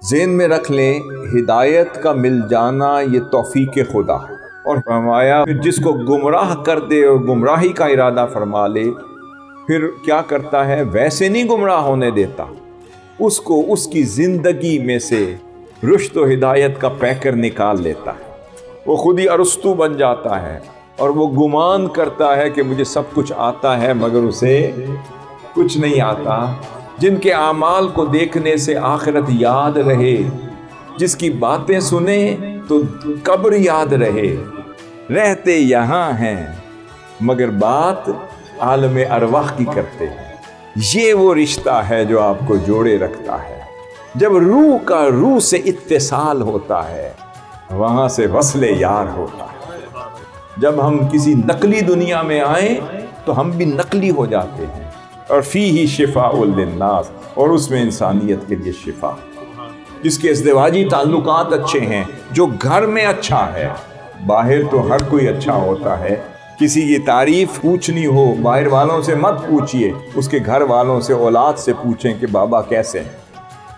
ذہن میں رکھ لیں، ہدایت کا مل جانا یہ توفیق خدا ہے۔ اور فرمایا پھر جس کو گمراہ کر دے اور گمراہی کا ارادہ فرما لے، پھر کیا کرتا ہے؟ ویسے نہیں گمراہ ہونے دیتا، اس کو اس کی زندگی میں سے رشد و ہدایت کا پیکر نکال لیتا ہے۔ وہ خود ہی ارسطو بن جاتا ہے اور وہ گمان کرتا ہے کہ مجھے سب کچھ آتا ہے، مگر اسے کچھ نہیں آتا۔ جن کے اعمال کو دیکھنے سے آخرت یاد رہے، جس کی باتیں سنیں تو قبر یاد رہے، رہتے یہاں ہیں مگر بات عالم ارواح کی کرتے ہیں۔ یہ وہ رشتہ ہے جو آپ کو جوڑے رکھتا ہے۔ جب روح کا روح سے اتصال ہوتا ہے، وہاں سے وصل یار ہوتا ہے۔ جب ہم کسی نقلی دنیا میں آئیں تو ہم بھی نقلی ہو جاتے ہیں، اور فیہ شفاء للناس، اور اس میں انسانیت کے لیے شفا۔ جس کے ازدواجی تعلقات اچھے ہیں، جو گھر میں اچھا ہے، باہر تو ہر کوئی اچھا ہوتا ہے۔ کسی کی تعریف پوچھنی ہو، باہر والوں سے مت پوچھئے، اس کے گھر والوں سے، اولاد سے پوچھیں کہ بابا کیسے ہیں۔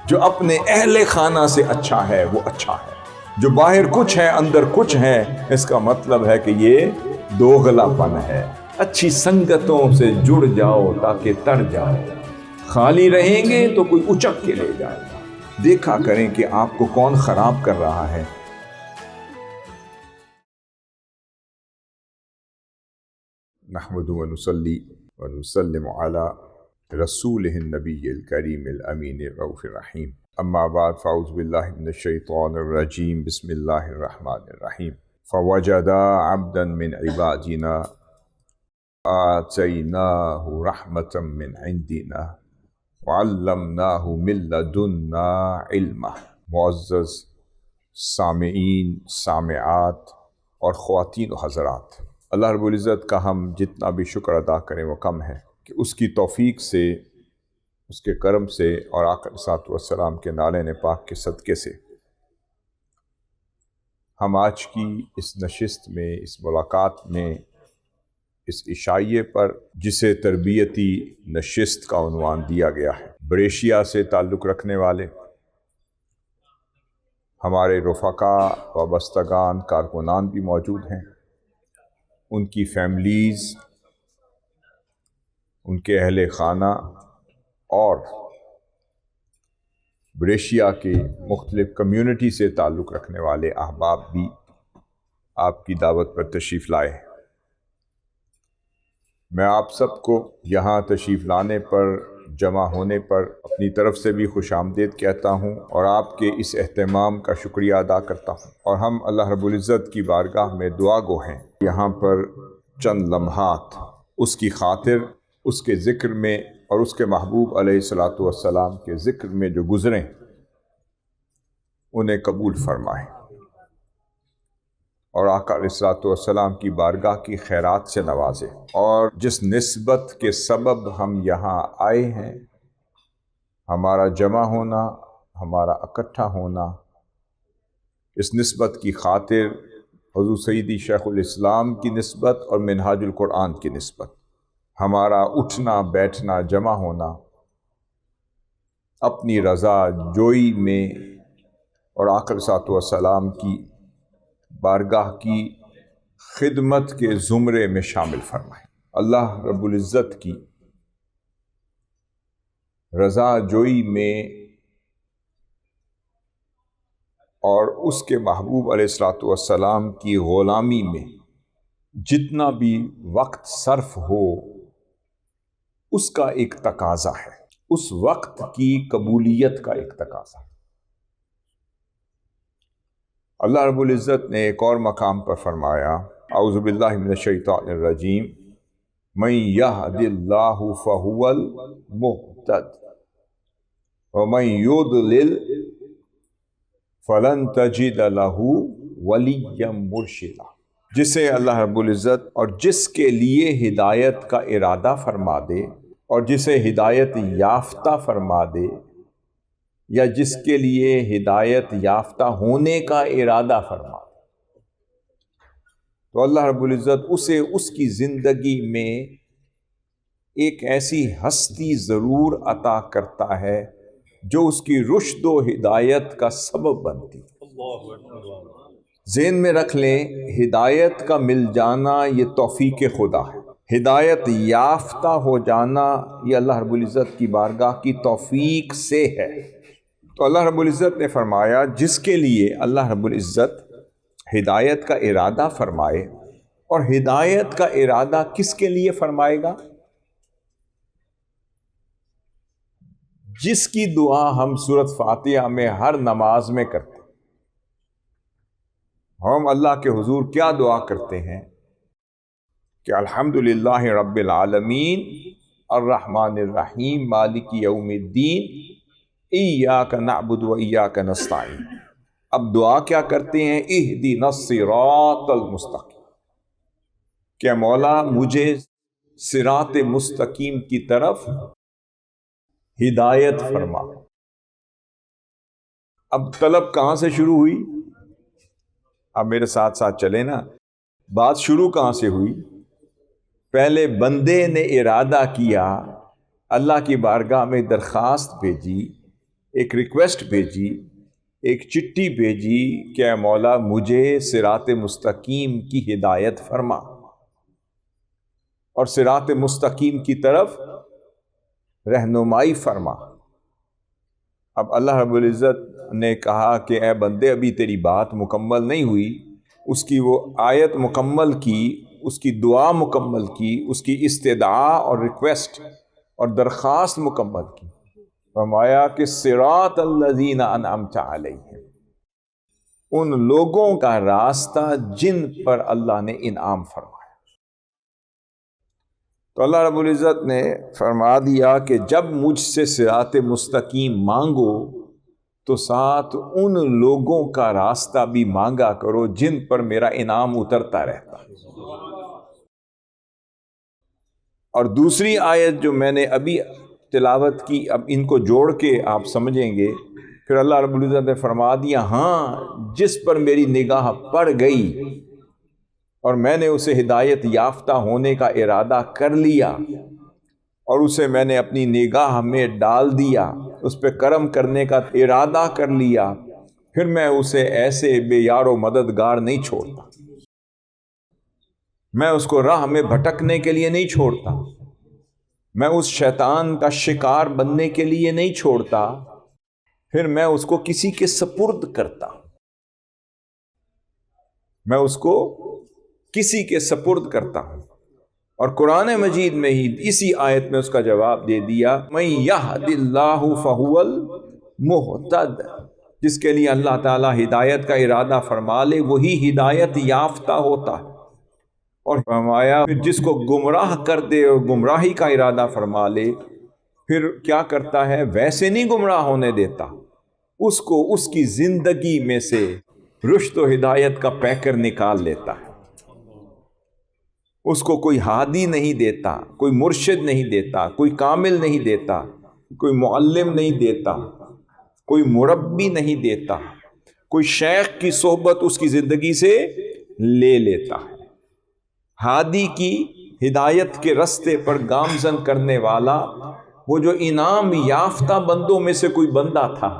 جو اپنے اہل خانہ سے اچھا ہے وہ اچھا ہے۔ جو باہر کچھ ہے اندر کچھ ہے، اس کا مطلب ہے کہ یہ دوغلا پن ہے۔ اچھی سنگتوں سے جڑ جاؤ تاکہ تر جاؤ، خالی رہیں گے تو کوئی اچک کے لے جائے گا۔ دیکھا کریں کہ آپ کو کون خراب کر رہا ہے۔ نحمد و نصلی و نسلم علی رسولہ النبی الکریم الامین الرؤوف الرحیم، اما بعد فاعوذ باللہ من الشیطان الرجیم، بسم اللہ الرحمن الرحیم۔ فوجدا عبدا من عبادنا آتیناہ رحمتا من عندنا وعلمناہ من لدنا علما۔ معزز سامعین، سامعات اور خواتین و حضرات، اللہ رب العزت کا ہم جتنا بھی شکر ادا کریں وہ کم ہے کہ اس کی توفیق سے، اس کے کرم سے اور آقا علیہ الصلوۃ والسلام کے نالین پاک کے صدقے سے ہم آج کی اس نشست میں، اس ملاقات میں، اس عشائیے پر جسے تربیتی نشست کا عنوان دیا گیا ہے، بریشیا سے تعلق رکھنے والے ہمارے رفقا، وابستگان، کارکنان بھی موجود ہیں، ان کی فیملیز، ان کے اہل خانہ اور بریشیا کے مختلف کمیونٹی سے تعلق رکھنے والے احباب بھی آپ کی دعوت پر تشریف لائے ہیں۔ میں آپ سب کو یہاں تشریف لانے پر، جمع ہونے پر اپنی طرف سے بھی خوش آمدید کہتا ہوں اور آپ کے اس اہتمام کا شکریہ ادا کرتا ہوں، اور ہم اللہ رب العزت کی بارگاہ میں دعا گو ہیں یہاں پر چند لمحات اس کی خاطر، اس کے ذکر میں اور اس کے محبوب علیہ الصلوۃ والسلام کے ذکر میں جو گزریں انہیں قبول فرمائیں، اور آقا علیہ الصلوۃ والسلام کی بارگاہ کی خیرات سے نوازے۔ اور جس نسبت کے سبب ہم یہاں آئے ہیں، ہمارا جمع ہونا، ہمارا اکٹھا ہونا، اس نسبت کی خاطر حضور سیدی شیخ الاسلام کی نسبت اور منہاج القرآن کی نسبت، ہمارا اٹھنا بیٹھنا جمع ہونا اپنی رضا جوئی میں اور آقا علیہ الصلوۃ والسلام کی بارگاہ کی خدمت کے زمرے میں شامل فرمائیں۔ اللہ رب العزت کی رضا جوئی میں اور اس کے محبوب علیہ الصلوۃ والسلام کی غلامی میں جتنا بھی وقت صرف ہو، اس کا ایک تقاضا ہے، اس وقت کی قبولیت کا ایک تقاضا ہے۔ اللہ رب العزت نے ایک اور مقام پر فرمایا، اعوذ باللہ من الشیطان الرجیم، من یہد اللہ فہو المہتد ومن یضلل فلن تجد لہ ولیا مرشدا۔ جسے اللہ رب العزت اور جس کے لیے ہدایت کا ارادہ فرما دے اور جسے ہدایت یافتہ فرما دے، یا جس کے لیے ہدایت یافتہ ہونے کا ارادہ فرما دے، تو اللہ رب العزت اسے اس کی زندگی میں ایک ایسی ہستی ضرور عطا کرتا ہے جو اس کی رشد و ہدایت کا سبب بنتی۔ ذہن میں رکھ لیں، ہدایت کا مل جانا یہ توفیق خدا ہے، ہدایت یافتہ ہو جانا یہ اللہ رب العزت کی بارگاہ کی توفیق سے ہے۔ تو اللہ رب العزت نے فرمایا جس کے لیے اللہ رب العزت ہدایت کا ارادہ فرمائے، اور ہدایت کا ارادہ کس کے لیے فرمائے گا؟ جس کی دعا ہم سورۃ فاتحہ میں ہر نماز میں کرتے ہیں۔ ہم اللہ کے حضور کیا دعا کرتے ہیں کہ الحمدللہ رب العالمین الرحمن الرحیم مالک یوم الدین ایاک نعبد و ایاک نستعین۔ اب دعا کیا کرتے ہیں؟ اہدنا الصراط المستقیم، کہ مولا مجھے صراط مستقیم کی طرف ہدایت فرما۔ اب طلب کہاں سے شروع ہوئی؟ اب میرے ساتھ ساتھ چلے نا، بات شروع کہاں سے ہوئی؟ پہلے بندے نے ارادہ کیا، اللہ کی بارگاہ میں درخواست بھیجی، ایک ریکویسٹ بھیجی، ایک چٹھی بھیجی کہ اے مولا مجھے صراط مستقیم کی ہدایت فرما اور صراط مستقیم کی طرف رہنمائی فرما۔ اب اللہ رب العزت نے کہا کہ اے بندے ابھی تیری بات مکمل نہیں ہوئی، اس کی وہ آیت مکمل کی، اس کی دعا مکمل کی، اس کی استدعا اور ریکویسٹ اور درخواست مکمل کی۔ فرمایا کہ صراط الذین انعمت علیہم، ان لوگوں کا راستہ جن پر اللہ نے انعام فرمایا۔ تو اللہ رب العزت نے فرما دیا کہ جب مجھ سے صراط مستقیم مانگو تو ساتھ ان لوگوں کا راستہ بھی مانگا کرو جن پر میرا انعام اترتا رہتا۔ اور دوسری آیت جو میں نے ابھی تلاوت کی، اب ان کو جوڑ کے آپ سمجھیں گے، پھر اللہ رب العزت نے فرما دیا ہاں جس پر میری نگاہ پڑ گئی اور میں نے اسے ہدایت یافتہ ہونے کا ارادہ کر لیا اور اسے میں نے اپنی نگاہ میں ڈال دیا، اس پہ کرم کرنے کا ارادہ کر لیا، پھر میں اسے ایسے بے یار و مددگار نہیں چھوڑتا، میں اس کو راہ میں بھٹکنے کے لیے نہیں چھوڑتا، میں اس شیطان کا شکار بننے کے لیے نہیں چھوڑتا، پھر میں اس کو کسی کے سپرد کرتا، میں اس کو کسی کے سپرد کرتا ہوں۔ اور قرآن مجید میں ہی اسی آیت میں اس کا جواب دے دیا، مَن یہد اللہ فہو المہتد، جس کے لیے اللہ تعالیٰ ہدایت کا ارادہ فرما لے وہی ہدایت یافتہ ہوتا ہے، اور فرمایا پھر جس کو گمراہ کر دے اور گمراہی کا ارادہ فرما لے پھر کیا کرتا ہے؟ ویسے نہیں گمراہ ہونے دیتا، اس کو اس کی زندگی میں سے رشد و ہدایت کا پیکر نکال لیتا ہے، اس کو کوئی ہادی نہیں دیتا، کوئی مرشد نہیں دیتا، کوئی کامل نہیں دیتا، کوئی معلم نہیں دیتا، کوئی مربی نہیں دیتا، کوئی شیخ کی صحبت اس کی زندگی سے لے لیتا ہے۔ ہادی کی ہدایت کے رستے پر گامزن کرنے والا وہ جو انعام یافتہ بندوں میں سے کوئی بندہ تھا،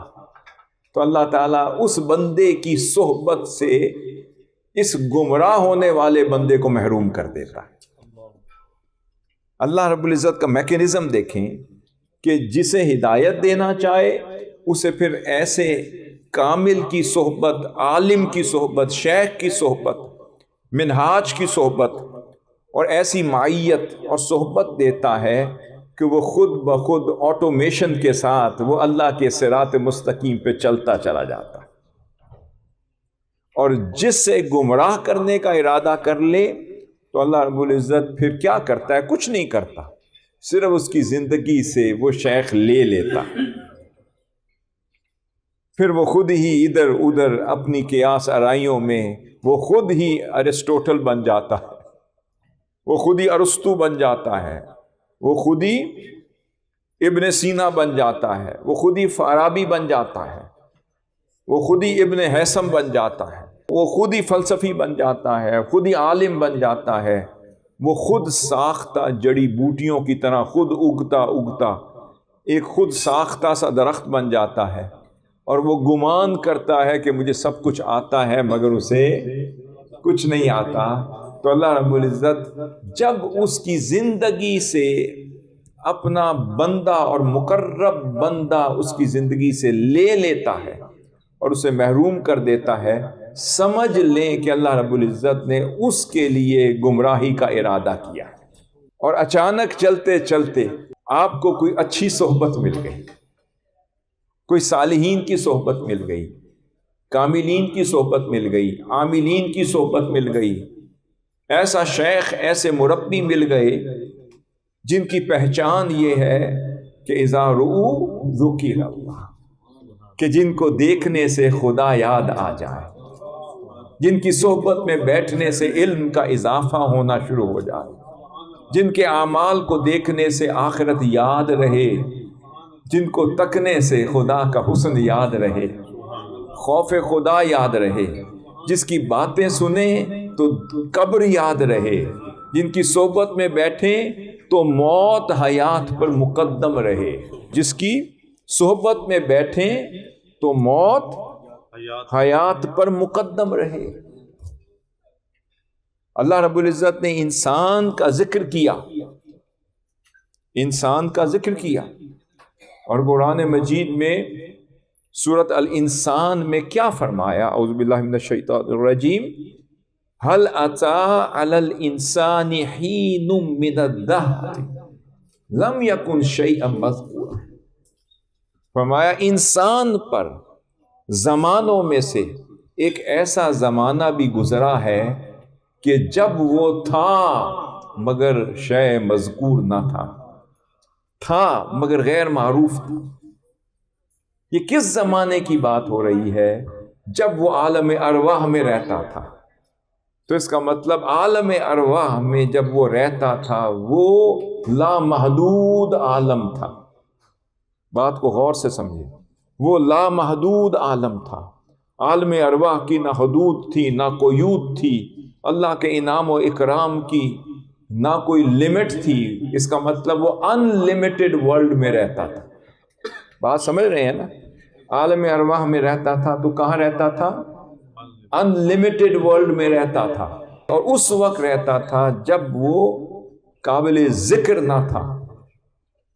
تو اللہ تعالیٰ اس بندے کی صحبت سے اس گمراہ ہونے والے بندے کو محروم کر دیتا ہے۔ اللہ رب العزت کا میکینزم دیکھیں کہ جسے ہدایت دینا چاہے اسے پھر ایسے کامل کی صحبت، عالم کی صحبت، شیخ کی صحبت، منہاج کی صحبت اور ایسی معیت اور صحبت دیتا ہے کہ وہ خود بخود آٹومیشن کے ساتھ وہ اللہ کے صراط مستقیم پہ چلتا چلا جاتا ہے۔ اور جس سے گمراہ کرنے کا ارادہ کر لے تو اللہ رب العزت پھر کیا کرتا ہے؟ کچھ نہیں کرتا، صرف اس کی زندگی سے وہ شیخ لے لیتا، پھر وہ خود ہی ادھر ادھر اپنی قیاس آرائیوں میں وہ خود ہی ارسطوٹل بن جاتا ہے، وہ خود ہی ارسطو بن جاتا ہے، وہ خود ہی ابن سینا بن جاتا ہے، وہ خود ہی فارابی بن جاتا ہے، وہ خود ہی ابن حیثم بن جاتا ہے، وہ خود ہی فلسفی بن جاتا ہے، خود ہی عالم بن جاتا ہے، وہ خود ساختہ جڑی بوٹیوں کی طرح خود اگتا اگتا ایک خود ساختہ سا درخت بن جاتا ہے اور وہ گمان کرتا ہے کہ مجھے سب کچھ آتا ہے مگر اسے کچھ نہیں آتا. تو اللہ رب العزت جب اس کی زندگی سے اپنا بندہ اور مقرب بندہ اس کی زندگی سے لے لیتا ہے اور اسے محروم کر دیتا ہے، سمجھ لیں کہ اللہ رب العزت نے اس کے لیے گمراہی کا ارادہ کیا. اور اچانک چلتے چلتے آپ کو کوئی اچھی صحبت مل گئی، کوئی صالحین کی صحبت مل گئی، کاملین کی صحبت مل گئی، عاملین کی صحبت مل گئی، ایسا شیخ ایسے مربی مل گئے جن کی پہچان یہ ہے کہ اذا رؤوا ذکر اللہ، کہ جن کو دیکھنے سے خدا یاد آ جائے، جن کی صحبت میں بیٹھنے سے علم کا اضافہ ہونا شروع ہو جائے، جن کے اعمال کو دیکھنے سے آخرت یاد رہے، جن کو تکنے سے خدا کا حسن یاد رہے، خوف خدا یاد رہے، جس کی باتیں سنیں تو قبر یاد رہے، جن کی صحبت میں بیٹھیں تو موت حیات پر مقدم رہے، جس کی صحبت میں بیٹھیں تو موت حیات پر مقدم رہے. اللہ رب العزت نے انسان کا ذکر کیا، انسان کا ذکر کیا، اور قرآن مجید میں سورۃ الانسان میں کیا فرمایا؟ اعوذ باللہ من الشیطان الرجیم، هل اتى على الانسان حين من الدهر لم يكن شيئا مذکورا. فرمایا انسان پر زمانوں میں سے ایک ایسا زمانہ بھی گزرا ہے کہ جب وہ تھا مگر شے مذکور نہ تھا مگر غیر معروف تھا. یہ کس زمانے کی بات ہو رہی ہے؟ جب وہ عالم ارواح میں رہتا تھا. تو اس کا مطلب عالم ارواح میں جب وہ رہتا تھا وہ لامحدود عالم تھا. بات کو غور سے سمجھیں، وہ لامحدود عالم تھا. عالم ارواح کی نہ حدود تھی نہ قیود تھی، اللہ کے انعام و اکرام کی نہ کوئی لمٹ تھی. اس کا مطلب وہ ان لمیٹڈ ورلڈ میں رہتا تھا. بات سمجھ رہے ہیں نا؟ عالم ارواح میں رہتا تھا تو کہاں رہتا تھا؟ ان لمیٹڈ ورلڈ میں رہتا تھا، اور اس وقت رہتا تھا جب وہ قابل ذکر نہ تھا،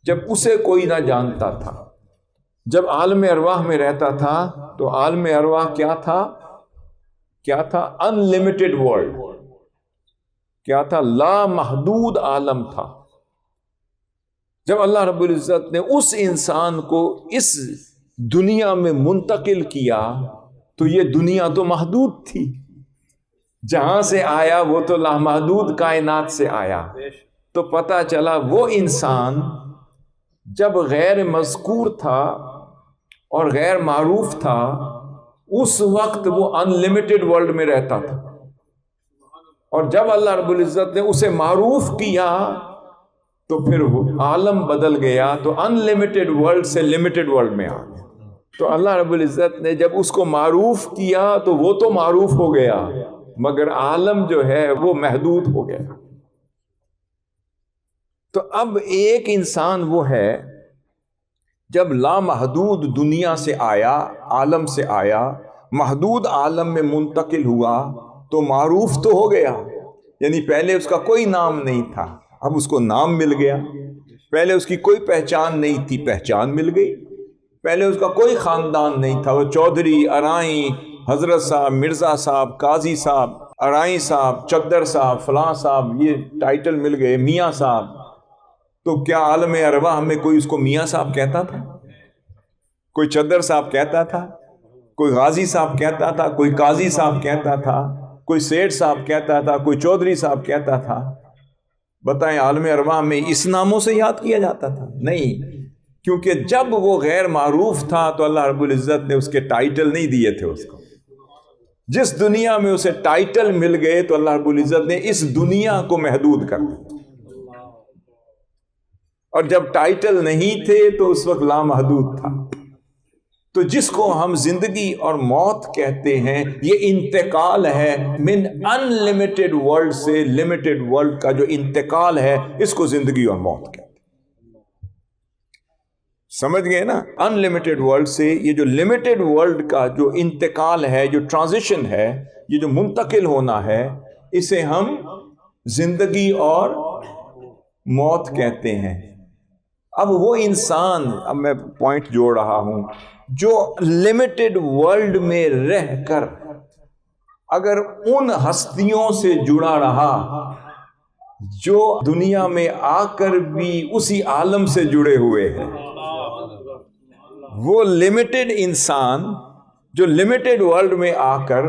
جب اسے کوئی نہ جانتا تھا. جب عالم ارواح میں رہتا تھا تو عالم ارواح کیا تھا؟ کیا تھا؟ ان لمیٹڈ ورلڈ. کیا تھا؟ لامحدود عالم تھا. جب اللہ رب العزت نے اس انسان کو اس دنیا میں منتقل کیا تو یہ دنیا تو محدود تھی، جہاں سے آیا وہ تو لامحدود کائنات سے آیا. تو پتہ چلا وہ انسان جب غیر مذکور تھا اور غیر معروف تھا اس وقت وہ ان لمیٹڈ ورلڈ میں رہتا تھا، اور جب اللہ رب العزت نے اسے معروف کیا تو پھر وہ عالم بدل گیا، تو ان لمیٹڈ ورلڈ سے لمیٹڈ ورلڈ میں آ گیا. تو اللہ رب العزت نے جب اس کو معروف کیا تو وہ تو معروف ہو گیا مگر عالم جو ہے وہ محدود ہو گیا. تو اب ایک انسان وہ ہے جب لامحدود دنیا سے آیا، عالم سے آیا، محدود عالم میں منتقل ہوا تو معروف تو ہو گیا. یعنی پہلے اس کا کوئی نام نہیں تھا، اب اس کو نام مل گیا. پہلے اس کی کوئی پہچان نہیں تھی، پہچان مل گئی. پہلے اس کا کوئی خاندان نہیں تھا، وہ چودھری، ارائیں، حضرت صاحب، مرزا صاحب، قاضی صاحب، ارائیں صاحب، چکدر صاحب، فلاں صاحب، یہ ٹائٹل مل گئے، میاں صاحب. تو کیا عالم ارواح میں کوئی اس کو میاں صاحب کہتا تھا؟ کوئی چکدر صاحب کہتا تھا؟ کوئی غازی صاحب کہتا تھا؟ کوئی قاضی صاحب کہتا تھا؟ کوئی سیٹھ صاحب کہتا تھا؟ کوئی چودھری صاحب کہتا تھا؟ بتائیں عالم ارواح میں اس ناموں سے یاد کیا جاتا تھا؟ نہیں، کیونکہ جب وہ غیر معروف تھا تو اللہ رب العزت نے اس کے ٹائٹل نہیں دیے تھے اس کو. جس دنیا میں اسے ٹائٹل مل گئے تو اللہ رب العزت نے اس دنیا کو محدود کر دیا، اور جب ٹائٹل نہیں تھے تو اس وقت لامحدود تھا. تو جس کو ہم زندگی اور موت کہتے ہیں یہ انتقال ہے من ان لمیٹڈ ورلڈ سے لمیٹڈ ورلڈ کا جو انتقال ہے اس کو زندگی اور موت کہتے ہیں. سمجھ گئے نا؟ ان لمیٹڈ ورلڈ سے یہ جو لمیٹڈ ورلڈ کا جو انتقال ہے، جو ٹرانزیشن ہے، یہ جو منتقل ہونا ہے، اسے ہم زندگی اور موت کہتے ہیں۔ اب وہ انسان، اب میں پوائنٹ جوڑ رہا ہوں، جو لمیٹڈ ورلڈ میں رہ کر اگر ان ہستیوں سے جڑا رہا جو دنیا میں آ کر بھی اسی عالم سے جڑے ہوئے ہیں، وہ لمیٹڈ انسان جو لمیٹڈ ورلڈ میں آ کر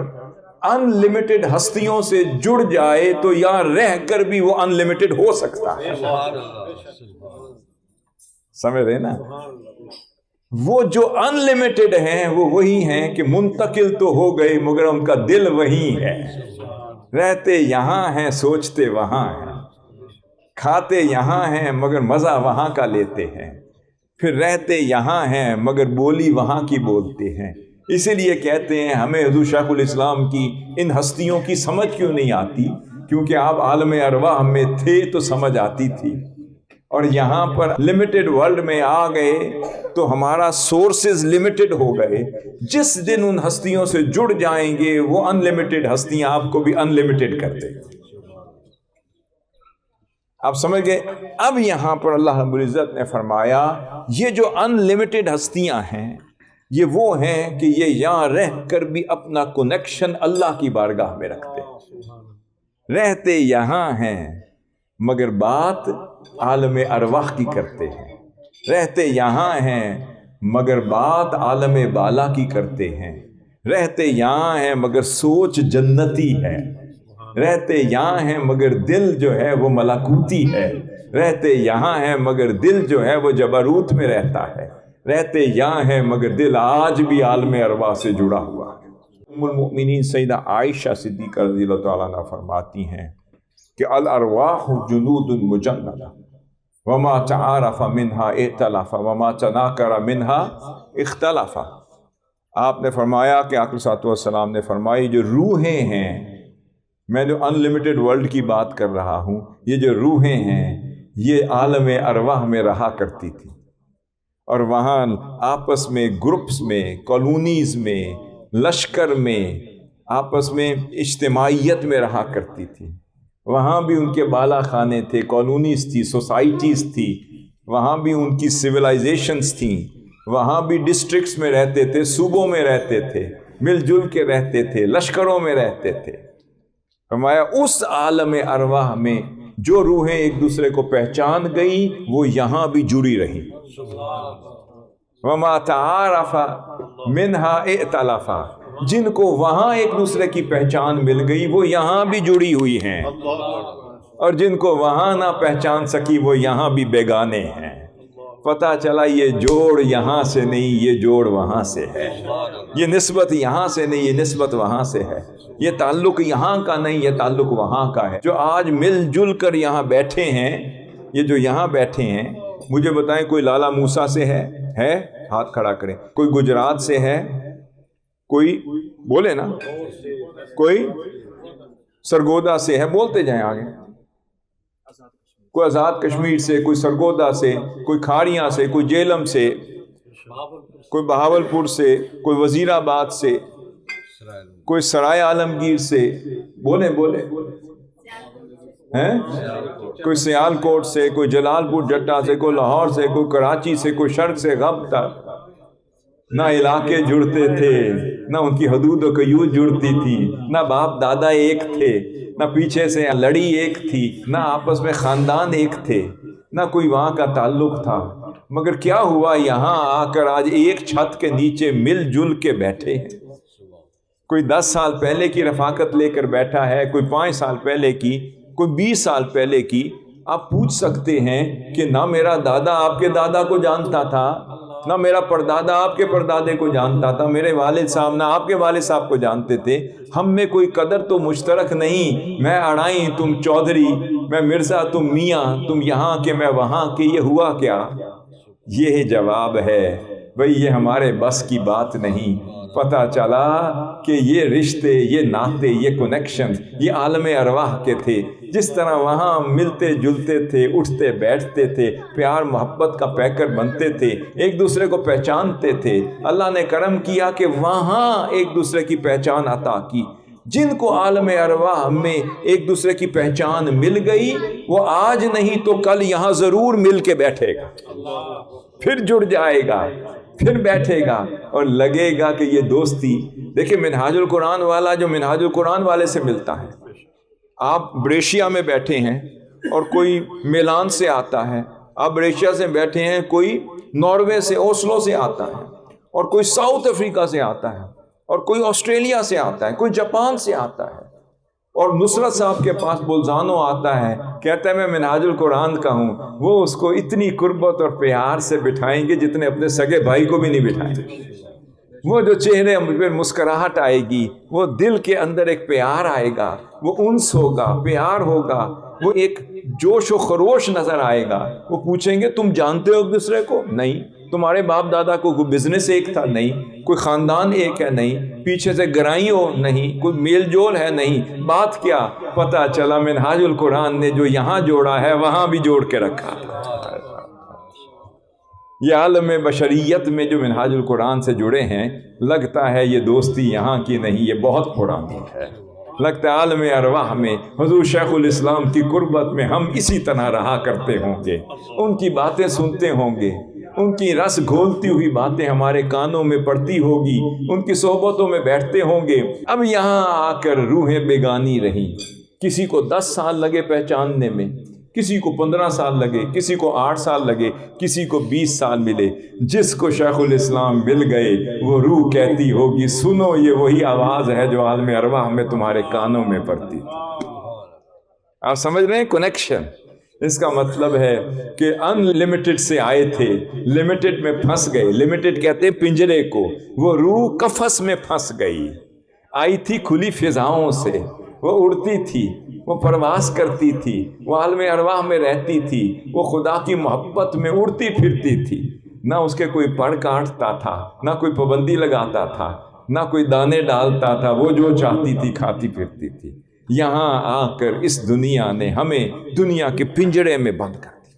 ان لمیٹڈ ہستیوں سے جڑ جائے تو یہاں رہ کر بھی وہ ان لمیٹڈ ہو سکتا ہے۔ سمجھ رہے نا؟ وہ جو ان لمیٹڈ ہیں وہ وہی ہیں کہ منتقل تو ہو گئے مگر ان کا دل وہی ہے، رہتے یہاں ہیں سوچتے وہاں ہیں، کھاتے یہاں ہیں مگر مزہ وہاں کا لیتے ہیں، پھر رہتے یہاں ہیں مگر بولی وہاں کی بولتے ہیں۔ اسی لیے کہتے ہیں ہمیں حضور شیخ الاسلام کی ان ہستیوں کی سمجھ کیوں نہیں آتی، کیونکہ آپ عالم ارواح میں تھے تو سمجھ آتی تھی، اور یہاں پر لمیٹڈ ورلڈ میں آ گئے تو ہمارا سورسز لمیٹڈ ہو گئے۔ جس دن ان ہستیوں سے جڑ جائیں گے وہ ان لمیٹڈ ہستیاں آپ کو بھی ان لمیٹڈ کر دیں۔ آپ سمجھ گئے؟ اب یہاں پر اللہ رب العزت نے فرمایا یہ جو ان لمیٹڈ ہستیاں ہیں یہ وہ ہیں کہ یہ یہاں رہ کر بھی اپنا کنیکشن اللہ کی بارگاہ میں رکھتے ہیں، رہتے یہاں ہیں مگر بات عالم ارواح کی کرتے ہیں، رہتے یہاں ہیں مگر بات عالم بالا کی کرتے ہیں، رہتے یہاں ہیں مگر سوچ جنتی ہے، رہتے یہاں ہیں مگر دل جو ہے وہ ملکوتی ہے، رہتے یہاں ہیں مگر دل جو ہے وہ جبروت میں رہتا ہے، رہتے یہاں ہیں مگر دل آج بھی عالم ارواح سے جڑا ہوا ہے۔ ام المؤمنین سیدہ عائشہ صدیقہ رضی اللہ تعالیٰ عنہ فرماتی ہیں کہ الارواح جنود مجندہ وما تعارف منها ائتلف وما تناکر منها اختلف۔ آپ نے فرمایا کہ آقا صلی اللہ علیہ وسلم نے فرمائی جو روحیں ہیں، میں جو ان لمیٹڈ ورلڈ کی بات کر رہا ہوں، یہ جو روحیں ہیں یہ عالم ارواح میں رہا کرتی تھی، اور وہاں آپس میں گروپس میں، کالونیز میں، لشکر میں، آپس میں اجتماعیت میں رہا کرتی تھی۔ وہاں بھی ان کے بالا خانے تھے، کالونیز تھی، سوسائٹیز تھی، وہاں بھی ان کی سویلائزیشنز تھیں، وہاں بھی ڈسٹرکٹس میں رہتے تھے، صوبوں میں رہتے تھے، مل جل کے رہتے تھے، لشکروں میں رہتے تھے۔ فرمایا اس عالم ارواح میں جو روحیں ایک دوسرے کو پہچان گئی وہ یہاں بھی جڑی رہی۔ وما تعارف منها ائتلف، جن کو وہاں ایک دوسرے کی پہچان مل گئی وہ یہاں بھی جڑی ہوئی ہیں، اور جن کو وہاں نہ پہچان سکی وہ یہاں بھی بیگانے ہیں۔ پتہ چلا یہ جوڑ یہاں سے نہیں، یہ جوڑ وہاں سے ہے، یہ نسبت یہاں سے نہیں، یہ نسبت وہاں سے ہے، یہ تعلق یہاں کا نہیں، یہ تعلق وہاں کا ہے۔ جو آج مل جل کر یہاں بیٹھے ہیں، یہ جو یہاں بیٹھے ہیں، مجھے بتائیں کوئی لالا موسیٰ سے ہے؟ ہاتھ کھڑا کریں۔ کوئی گجرات سے ہے؟ کوئی بولے نا۔ کوئی سرگودا سے ہے؟ بولتے جائیں آگے۔ کوئی آزاد کشمیر سے، کوئی سرگودا سے، کوئی کھاڑیاں سے، کوئی جیلم سے، کوئی بہاولپور سے، کوئی وزیر آباد سے، کوئی سرائے عالمگیر سے، بولے ہیں، کوئی سیال کوٹ سے، کوئی جلال پور جٹا سے، کوئی لاہور سے، کوئی کراچی سے، کوئی شرق سے غرب تک۔ نہ علاقے جڑتے تھے، نہ ان کی حدود و قیود جڑتی تھی، نہ باپ دادا ایک تھے، نہ پیچھے سے لڑی ایک تھی، نہ آپس میں خاندان ایک تھے، نہ کوئی وہاں کا تعلق تھا، مگر کیا ہوا یہاں آ کر آج ایک چھت کے نیچے مل جل کے بیٹھے ہیں۔ کوئی 10 سال پہلے کی رفاقت لے کر بیٹھا ہے، کوئی 5 سال پہلے کی، کوئی 20 سال پہلے کی۔ آپ پوچھ سکتے ہیں کہ نہ میرا دادا آپ کے دادا کو جانتا تھا، نہ میرا پردادا آپ کے پردادے کو جانتا تھا، میرے والد صاحب نہ آپ کے والد صاحب کو جانتے تھے، ہم میں کوئی قدر تو مشترک نہیں، میں اڑائی تم چودھری، میں مرزا تم میاں، تم یہاں کے میں وہاں کے، یہ ہوا کیا؟ یہ جواب ہے بھئی یہ ہمارے بس کی بات نہیں۔ پتہ چلا کہ یہ رشتے، یہ ناطے، یہ کنیکشن یہ عالم ارواح کے تھے. جس طرح وہاں ملتے جلتے تھے، اٹھتے بیٹھتے تھے، پیار محبت کا پیکر بنتے تھے، ایک دوسرے کو پہچانتے تھے. اللہ نے کرم کیا کہ وہاں ایک دوسرے کی پہچان عطا کی. جن کو عالم ارواح میں ایک دوسرے کی پہچان مل گئی، وہ آج نہیں تو کل یہاں ضرور مل کے بیٹھے گا، پھر جڑ جائے گا، پھر بیٹھے گا اور لگے گا کہ یہ دوستی. دیکھیں منہاج القرآن والا جو منہاج القرآن والے سے ملتا ہے، آپ بریشیا میں بیٹھے ہیں اور کوئی میلان سے آتا ہے، آپ بریشیا سے بیٹھے ہیں، کوئی ناروے سے، اوسلو سے آتا ہے، اور کوئی ساؤتھ افریقہ سے آتا ہے، اور کوئی آسٹریلیا سے آتا ہے، کوئی جاپان سے آتا ہے، اور نصرت صاحب کے پاس بلزانو آتا ہے، کہتا ہے میں منہاج القرآن کا ہوں. وہ اس کو اتنی قربت اور پیار سے بٹھائیں گے جتنے اپنے سگے بھائی کو بھی نہیں بٹھائیں گے. وہ جو چہرے پہ مسکراہٹ آئے گی، وہ دل کے اندر ایک پیار آئے گا، وہ انس ہوگا، پیار ہوگا، وہ ایک جوش و خروش نظر آئے گا. وہ پوچھیں گے تم جانتے ہو ایک دوسرے کو؟ نہیں. تمہارے باپ دادا کو کوئی بزنس ایک تھا؟ نہیں. کوئی خاندان ایک ہے؟ نہیں. پیچھے سے گرائی ہو؟ نہیں. کوئی میل جول ہے؟ نہیں. بات کیا؟ پتہ چلا منہاج القرآن نے جو یہاں جوڑا ہے وہاں بھی جوڑ کے رکھا تھا. یہ عالم بشریت میں جو منہاج القرآن سے جڑے ہیں، لگتا ہے یہ دوستی یہاں کی نہیں، یہ بہت پرانی ہے. لگتا ہے عالم ارواح میں حضور شیخ الاسلام کی قربت میں ہم اسی طرح رہا کرتے ہوں گے، ان کی باتیں سنتے ہوں گے، ان کی رس گھولتی ہوئی باتیں ہمارے کانوں میں پڑتی ہوگی، ان کی صحبتوں میں بیٹھتے ہوں گے. اب یہاں آ کر روحیں بیگانی رہیں. کسی کو 10 سال لگے پہچاننے میں، کسی کو 15 سال لگے، کسی کو 8 سال لگے، کسی کو 20 سال ملے. جس کو شیخ الاسلام مل گئے وہ روح کہتی ہوگی سنو یہ وہی آواز ہے جو عالم ارواح میں تمہارے کانوں میں پڑتی تھی. آپ سمجھ رہے ہیں کنیکشن؟ اس کا مطلب ہے کہ ان لمیٹڈ سے آئے تھے، لمیٹڈ میں پھنس گئے. لمیٹڈ کہتے ہیں پنجرے کو. وہ روح قفس میں پھنس گئی. آئی تھی کھلی فضاؤں سے، وہ اڑتی تھی، وہ پرواز کرتی تھی، وہ عالم ارواح میں رہتی تھی، وہ خدا کی محبت میں اڑتی پھرتی تھی. نہ اس کے کوئی پڑ کاٹتا تھا، نہ کوئی پابندی لگاتا تھا، نہ کوئی دانے ڈالتا تھا. وہ جو چاہتی تھی کھاتی پھرتی تھی. یہاں آ کر اس دنیا نے ہمیں دنیا کے پنجرے میں بند کر دیا.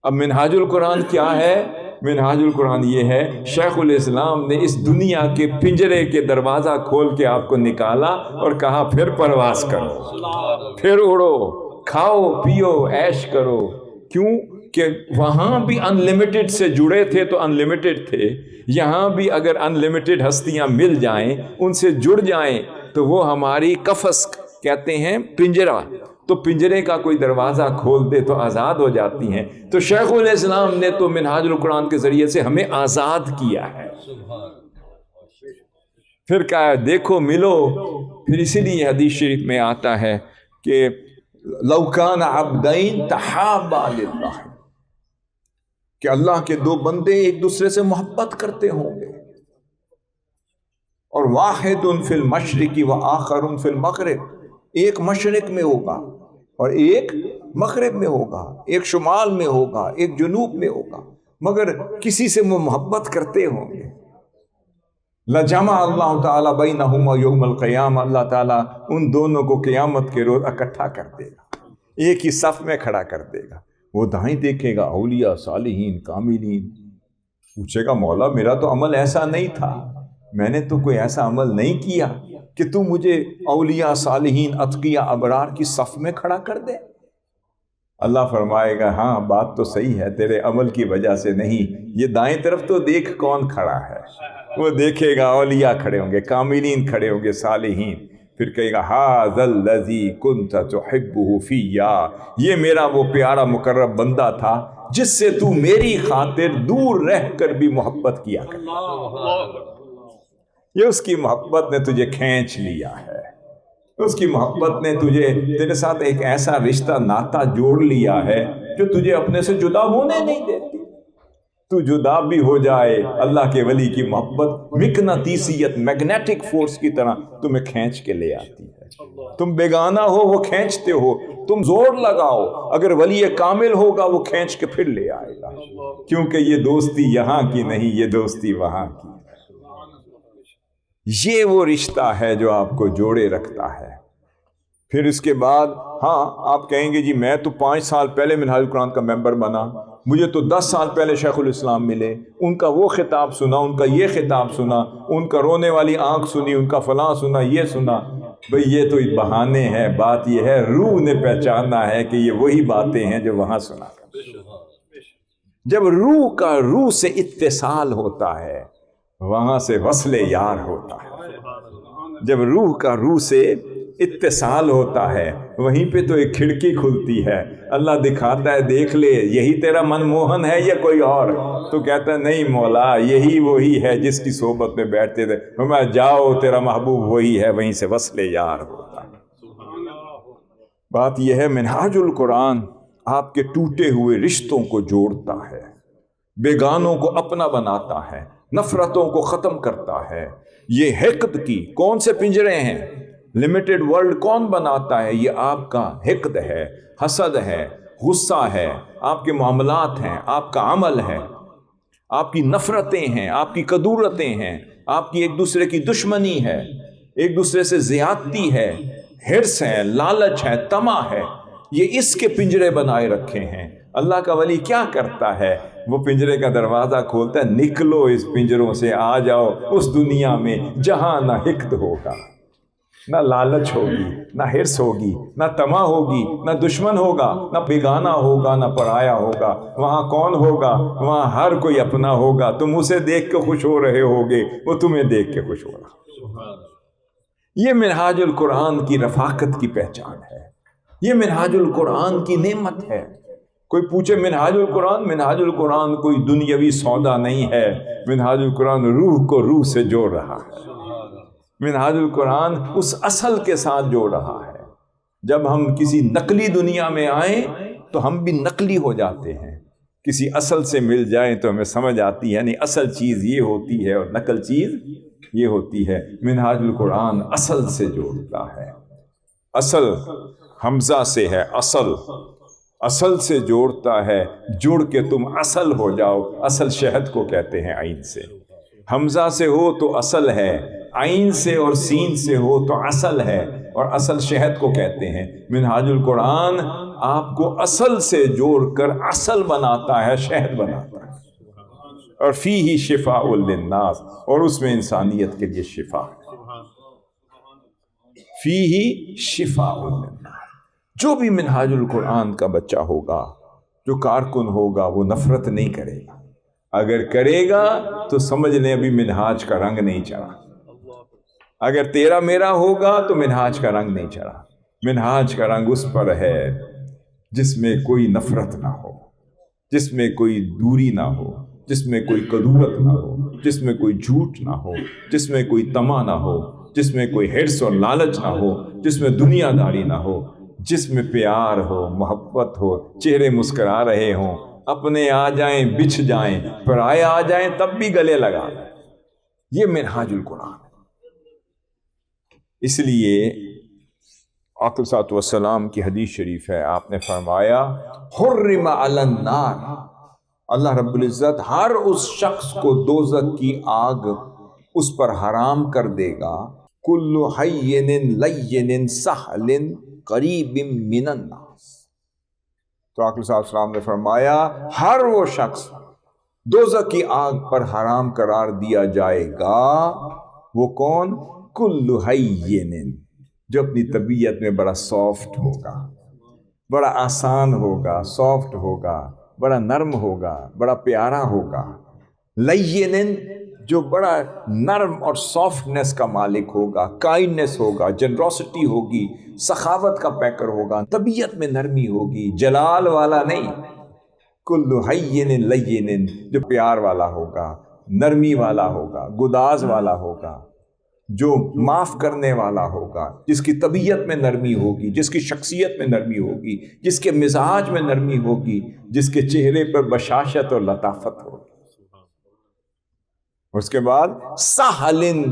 اب منہاج القرآن کیا ہے؟ منہاج القرآن یہ ہے شیخ الاسلام نے اس دنیا کے پنجرے کے دروازہ کھول کے آپ کو نکالا اور کہا پھر پرواز کرو، پھر اڑو، کھاؤ پیو عیش کرو. کیوں کہ وہاں بھی ان لمیٹڈ سے جڑے تھے تو ان لمیٹڈ تھے. یہاں بھی اگر ان لمیٹڈ ہستیاں مل جائیں، ان سے جڑ جائیں تو وہ ہماری قفس کہتے ہیں پنجرہ، تو پنجرے کا کوئی دروازہ کھول دے تو آزاد ہو جاتی ہیں. تو شیخ الاسلام نے تو منہاج القرآن کے ذریعے سے ہمیں آزاد کیا ہے. پھر کہا دیکھو ملو. پھر اسی لیے حدیث شریف میں آتا ہے کہ لو کان عبدین تحابا للہ، کہ اللہ کے 2 بندے ایک دوسرے سے محبت کرتے ہوں گے، اور واحد فی المشرق و آخر فی المغرب، ایک مشرق میں ہوگا اور ایک مغرب میں ہوگا، ایک شمال میں ہوگا، ایک جنوب میں ہوگا، مگر کسی سے وہ محبت کرتے ہوں گے. لجمع اللہ تعالیٰ بینہما یوم القیامہ، اللہ تعالیٰ ان دونوں کو قیامت کے روز اکٹھا کر دے گا، ایک ہی صف میں کھڑا کر دے گا. وہ دائیں دیکھے گا اولیاء صالحین کاملین، پوچھے گا مولا میرا تو عمل ایسا نہیں تھا، میں نے تو کوئی ایسا عمل نہیں کیا کہ تو مجھے اولیاء صالحین اتقیاء ابرار کی صف میں کھڑا کر دے. اللہ فرمائے گا ہاں بات تو صحیح ہے، تیرے عمل کی وجہ سے نہیں. یہ دائیں طرف تو دیکھ کون کھڑا ہے. وہ دیکھے گا اولیاء کھڑے ہوں گے، کاملین کھڑے ہوں گے، صالحین. پھر کہے گا ھذا الذی کنت تحبہ فیّا، یہ میرا وہ پیارا مقرب بندہ تھا جس سے تو میری خاطر دور رہ کر بھی محبت کیا کر. یہ اس کی محبت نے تجھے کھینچ لیا ہے، اس کی محبت نے تجھے تیرے ساتھ ایک ایسا رشتہ ناتا جوڑ لیا ہے جو تجھے اپنے سے جدا ہونے نہیں دیتی. تو جدا بھی ہو جائے، اللہ کے ولی کی محبت مقناطیسیت میگنیٹک فورس کی طرح تمہیں کھینچ کے لے آتی ہے. تم بیگانہ ہو وہ کھینچتے ہو، تم زور لگاؤ، اگر ولی کامل ہوگا وہ کھینچ کے پھر لے آئے گا. کیونکہ یہ دوستی یہاں کی نہیں، یہ دوستی وہاں کی. یہ وہ رشتہ ہے جو آپ کو جوڑے رکھتا ہے۔ پھر اس کے بعد ہاں آپ کہیں گے جی میں تو 5 سال پہلے منہاج القرآن کا ممبر بنا، مجھے تو 10 سال پہلے شیخ الاسلام ملے، ان کا وہ خطاب سنا، ان کا یہ خطاب سنا، ان کا رونے والی آنکھ سنی، ان کا فلاں سنا، یہ سنا۔ بھئی یہ تو بہانے ہیں، بات یہ ہے روح نے پہچانا ہے کہ یہ وہی باتیں ہیں جو وہاں سنا۔ جب روح کا روح سے اتصال ہوتا ہے وہاں سے وصل یار ہوتا ہے۔ جب روح کا روح سے اتصال ہوتا ہے وہیں پہ تو ایک کھڑکی کھلتی ہے، اللہ دکھاتا ہے دیکھ لے یہی تیرا من موہن ہے یا کوئی اور؟ تو کہتا ہے نہیں مولا یہی وہی ہے جس کی صحبت میں بیٹھتے تھے، میں جاؤ تیرا محبوب وہی ہے، وہیں سے وصل یار ہوتا ہے۔ بات یہ ہے منہاج القرآن آپ کے ٹوٹے ہوئے رشتوں کو جوڑتا ہے، بیگانوں کو اپنا بناتا ہے، نفرتوں کو ختم کرتا ہے۔ یہ حقد کی کون سے پنجرے ہیں؟ لمیٹڈ ورلڈ کون بناتا ہے؟ یہ آپ کا حقد ہے، حسد ہے، غصہ ہے، آپ کے معاملات ہیں، آپ کا عمل ہے، آپ کی نفرتیں ہیں، آپ کی کدورتیں ہیں، آپ کی ایک دوسرے کی دشمنی ہے، ایک دوسرے سے زیادتی ہے، حرص ہے، لالچ ہے، طمع ہے۔ یہ اس کے پنجرے بنائے رکھے ہیں۔ اللہ کا ولی کیا کرتا ہے؟ وہ پنجرے کا دروازہ کھولتا ہے، نکلو اس پنجروں سے، آ جاؤ اس دنیا میں جہاں نہ حقد ہوگا، نہ لالچ ہوگی، نہ حرص ہوگی، نہ طمع ہوگی، نہ دشمن ہوگا، نہ بیگانہ ہوگا، نہ پرایا ہوگا۔ وہاں کون ہوگا؟ وہاں ہر کوئی اپنا ہوگا۔ تم اسے دیکھ کے خوش ہو رہے ہوگے، وہ تمہیں دیکھ کے خوش ہو رہا۔ یہ منہاج القرآن کی رفاقت کی پہچان ہے، یہ منہاج القرآن کی نعمت ہے۔ کوئی پوچھے منہاج القرآن کوئی دنیاوی سودا نہیں ہے، منہاج القرآن روح کو روح سے جوڑ رہا ہے، منہاج القرآن اس اصل کے ساتھ جوڑ رہا ہے۔ جب ہم کسی نقلی دنیا میں آئیں تو ہم بھی نقلی ہو جاتے ہیں، کسی اصل سے مل جائیں تو ہمیں سمجھ آتی ہے نہیں اصل چیز یہ ہوتی ہے اور نقل چیز یہ ہوتی ہے۔ منہاج القرآن اصل سے جوڑتا ہے، اصل حمزہ سے ہے، اصل سے جوڑتا ہے، جڑ کے تم اصل ہو جاؤ۔ اصل شہد کو کہتے ہیں عین سے، حمزہ سے ہو تو اصل ہے، عین سے اور سین سے ہو تو اصل ہے، اور اصل شہد کو کہتے ہیں۔ منہاج القرآن آپ کو اصل سے جوڑ کر اصل بناتا ہے، شہد بناتا ہے، اور فیہ شفاء للناس، اور اس میں انسانیت کے لیے شفا ہے۔ فیہ شفاء للناس۔ جو بھی منہاج القرآن کا بچہ ہوگا، جو کارکن ہوگا، وہ نفرت نہیں کرے گا۔ اگر کرے گا تو سمجھ لیں ابھی منہاج کا رنگ نہیں چڑھا۔ اگر تیرا میرا ہوگا تو منہاج کا رنگ نہیں چڑھا۔ منہاج کا رنگ اس پر ہے جس میں کوئی نفرت نہ ہو، جس میں کوئی دوری نہ ہو، جس میں کوئی کدورت نہ ہو، جس میں کوئی جھوٹ نہ ہو، جس میں کوئی طمع نہ ہو، جس میں کوئی حرص اور لالچ نہ ہو، جس میں دنیا داری نہ ہو، جس میں پیار ہو، محبت ہو، چہرے مسکرا رہے ہوں، اپنے آ جائیں بچھ جائیں، پرائے آ جائیں تب بھی گلے لگا۔ یہ منہاج القرآن ہے۔ اس لیے آقا صلی اللہ علیہ وسلم کی حدیث شریف ہے، آپ نے فرمایا حرم علی النار، اللہ رب العزت ہر اس شخص کو دوزخ کی آگ اس پر حرام کر دے گا، کل حین لین سہل قریب من الناس۔ تو آقا صلی اللہ علیہ وسلم نے فرمایا ہر وہ شخص دوزخ کی آگ پر حرام قرار دیا جائے گا، وہ کون؟ کل حین، جو اپنی طبیعت میں بڑا سافٹ ہوگا، بڑا آسان ہوگا، سافٹ ہوگا، بڑا نرم ہوگا، بڑا پیارا ہوگا۔ لین، جو بڑا نرم اور سافٹنس کا مالک ہوگا، کائنڈنس ہوگا، جنروسٹی ہوگی، سخاوت کا پیکر ہوگا، طبیعت میں نرمی ہوگی، جلال والا نہیں۔ کل حین لین، جو پیار والا ہوگا، نرمی والا ہوگا، گداز والا ہوگا، جو معاف کرنے والا ہوگا، جس کی طبیعت میں نرمی ہوگی، جس کی شخصیت میں نرمی ہوگی، جس کے مزاج میں نرمی ہوگی، جس کے چہرے پر بشاشت اور لطافت ہوگی۔ اس کے بعد سہلن،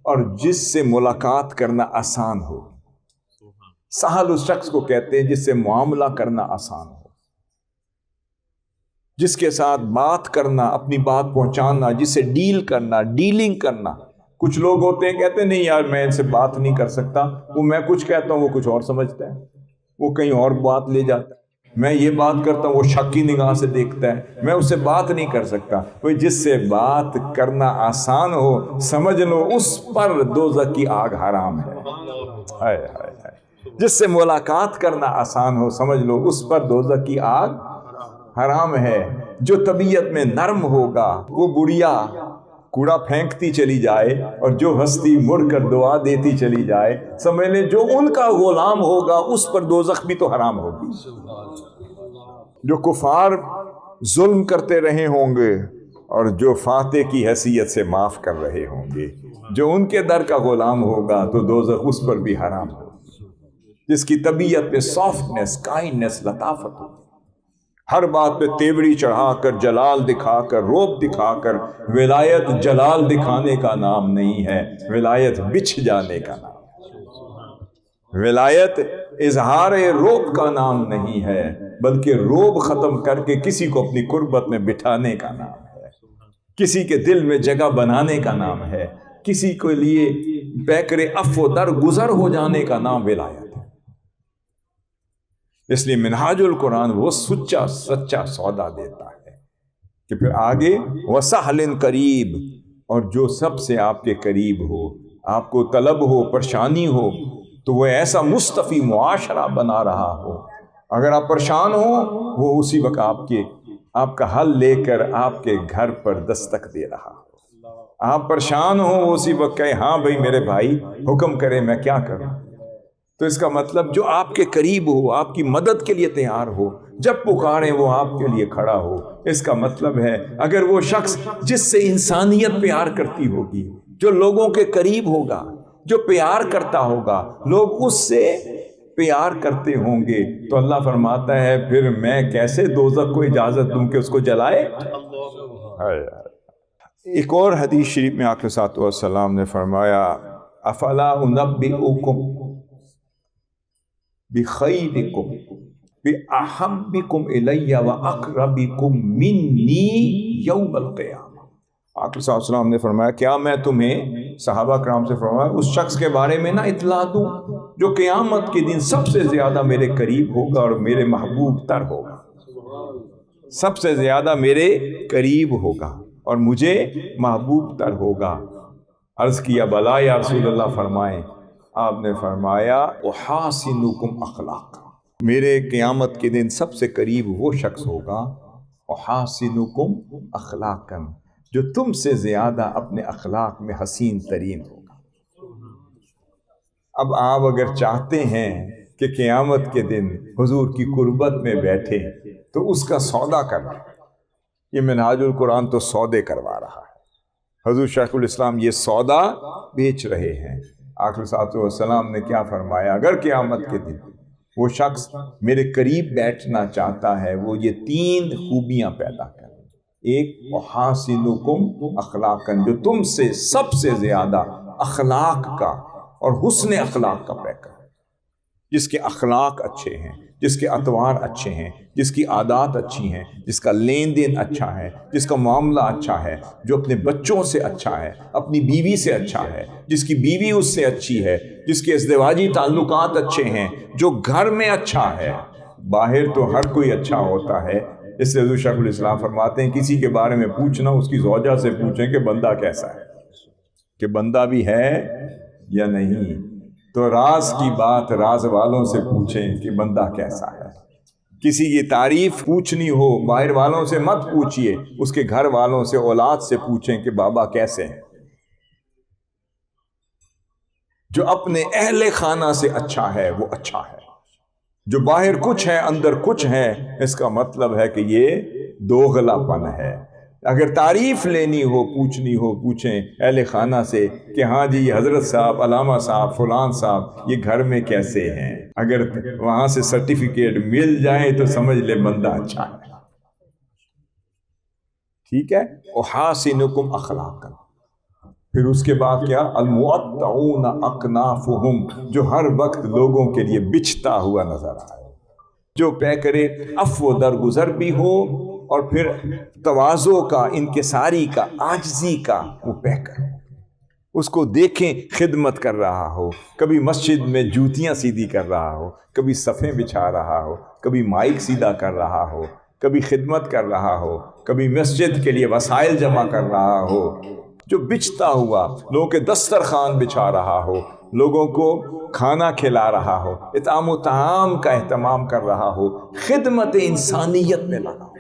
اور جس سے ملاقات کرنا آسان ہو۔ سہل اس شخص کو کہتے ہیں جس سے معاملہ کرنا آسان ہو، جس کے ساتھ بات کرنا، اپنی بات پہنچانا، جس سے ڈیل کرنا، ڈیلنگ کرنا کچھ لوگ ہوتے ہیں کہتے ہیں نہیں یار میں ان سے بات نہیں کر سکتا، وہ میں کچھ کہتا ہوں وہ کچھ اور سمجھتا ہے، وہ کہیں اور بات لے جاتا ہے، میں یہ بات کرتا ہوں وہ شک کی نگاہ سے دیکھتا ہے، میں اس سے بات نہیں کر سکتا۔ کوئی جس سے بات کرنا آسان ہو سمجھ لو اس پر دوزخ کی آگ حرام ہے۔ ہائے ہائے ہائے، جس سے ملاقات کرنا آسان ہو سمجھ لو اس پر دوزخ کی آگ حرام ہے۔ جو طبیعت میں نرم ہوگا وہ بڑھیا کوڑا پھینکتی چلی جائے، اور جو ہستی مڑ کر دعا دیتی چلی جائے، سمجھ لیں جو ان کا غلام ہوگا اس پر دوزخ بھی تو حرام ہوگی۔ جو کفار ظلم کرتے رہے ہوں گے اور جو فاتح کی حیثیت سے معاف کر رہے ہوں گے، جو ان کے در کا غلام ہوگا تو دوزخ اس پر بھی حرام ہوگی۔ جس کی طبیعت میں سافٹنس، کائنڈنس، لطافت ہو، ہر بات پہ تیوری چڑھا کر، جلال دکھا کر، روب دکھا کر، ولایت جلال دکھانے کا نام نہیں ہے، ولایت بچھ جانے کا نام ہے۔ ولایت اظہار روب کا نام نہیں ہے، بلکہ روب ختم کر کے کسی کو اپنی قربت میں بٹھانے کا نام ہے، کسی کے دل میں جگہ بنانے کا نام ہے، کسی کے لیے پیکر عفو در گزر ہو جانے کا نام ولایت ہے۔ اس لیے منہاج القرآن وہ سچا سودا دیتا ہے کہ پھر آگے وَسَحْلٍ قریب، اور جو سب سے آپ کے قریب ہو، آپ کو طلب ہو، پریشانی ہو، تو وہ ایسا مصطفی معاشرہ بنا رہا ہو، اگر آپ پریشان ہو وہ اسی وقت آپ کا حل لے کر آپ کے گھر پر دستک دے رہا ہو۔ آپ پریشان ہو وہ اسی وقت کہے ہاں بھائی میرے بھائی حکم کرے میں کیا کروں۔ تو اس کا مطلب جو آپ کے قریب ہو، آپ کی مدد کے لیے تیار ہو، جب پکاریں وہ آپ کے لیے کھڑا ہو، اس کا مطلب ہے اگر وہ شخص جس سے انسانیت پیار کرتی ہوگی، جو لوگوں کے قریب ہوگا، جو پیار کرتا ہوگا، لوگ اس سے پیار کرتے ہوں گے، تو اللہ فرماتا ہے پھر میں کیسے دوزخ کو اجازت دوں کہ اس کو جلائے۔ ایک اور حدیث شریف میں آقا صلی اللہ علیہ وسلم نے فرمایا افلا انبئکم بخیرکم باحبکم الی واقربکم منی یوم القیامہ۔ آقا صلی اللہ علیہ وسلم نے فرمایا کیا میں تمہیں صحابہ کرام سے فرمایا اس شخص کے بارے میں نہ اطلاع دوں جو قیامت کے دن سب سے زیادہ میرے قریب ہوگا اور میرے محبوب تر ہوگا، سب سے زیادہ میرے قریب ہوگا اور مجھے محبوب تر ہوگا۔ عرض کیا بلا یا رسول اللہ، فرمائیں۔ آپ نے فرمایا احاسنکم اخلاقا، میرے قیامت کے دن سب سے قریب وہ شخص ہوگا احاسنکم اخلاقا، جو تم سے زیادہ اپنے اخلاق میں حسین ترین ہوگا۔ اب آپ اگر چاہتے ہیں کہ قیامت کے دن حضور کی قربت میں بیٹھے تو اس کا سودا کر لیں۔ یہ منہاج القرآن تو سودے کروا رہا ہے، حضور شیخ الاسلام یہ سودا بیچ رہے ہیں۔ آقا صلی اللہ علیہ وسلم نے کیا فرمایا اگر قیامت کے دن وہ شخص میرے قریب بیٹھنا چاہتا ہے وہ یہ 3 خوبیاں پیدا کرے۔ ایک احاسنکم اخلاقا، جو تم سے سب سے زیادہ اخلاق کا اور حسن اخلاق کا پیکر، جس کے اخلاق اچھے ہیں، جس کے اطوار اچھے ہیں، جس کی عادات اچھی ہیں، جس کا لین دین اچھا ہے، جس کا معاملہ اچھا ہے، جو اپنے بچوں سے اچھا ہے، اپنی بیوی سے اچھا ہے، جس کی بیوی اس سے اچھی ہے، جس کے ازدواجی تعلقات اچھے ہیں، جو گھر میں اچھا ہے۔ باہر تو ہر کوئی اچھا ہوتا ہے، اس لیے حضور شیخ الاسلام فرماتے ہیں کسی کے بارے میں پوچھنا اس کی زوجہ سے پوچھیں کہ بندہ کیسا ہے، کہ بندہ بھی ہے یا نہیں۔ تو راز کی بات راز والوں سے پوچھیں کہ بندہ کیسا ہے۔ کسی کی تعریف پوچھنی ہو باہر والوں سے مت پوچھئے، اس کے گھر والوں سے، اولاد سے پوچھیں کہ بابا کیسے ہیں۔ جو اپنے اہل خانہ سے اچھا ہے وہ اچھا ہے، جو باہر کچھ ہے اندر کچھ ہے، اس کا مطلب ہے کہ یہ دوغلا پن ہے۔ اگر تعریف لینی ہو پوچھنی ہو پوچھیں اہل خانہ سے کہ ہاں جی حضرت صاحب، علامہ صاحب، فلان صاحب یہ گھر میں کیسے ہیں۔ اگر وہاں سے سرٹیفکیٹ مل جائے تو سمجھ لے بندہ اچھا ہے، ٹھیک ہے۔ احاسنکم اخلاقا، پھر اس کے بعد کیا، المؤطعون اکنافہم، جو ہر وقت لوگوں کے لیے بچھتا ہوا نظر آئے، جو پیکرے عفو درگزر بھی ہو اور پھر تواضع کا، انکساری کا، عاجزی کا وہ پیکر، اس کو دیکھیں خدمت کر رہا ہو، کبھی مسجد میں جوتیاں سیدھی کر رہا ہو، کبھی صفیں بچھا رہا ہو، کبھی مائک سیدھا کر رہا ہو، کبھی خدمت کر رہا ہو، کبھی مسجد کے لیے وسائل جمع کر رہا ہو، جو بچتا ہوا لوگوں کے دسترخوان بچھا رہا ہو، لوگوں کو کھانا کھلا رہا ہو، اطعام و طعام کا اہتمام کر رہا ہو، خدمت انسانیت میں لگا ہو۔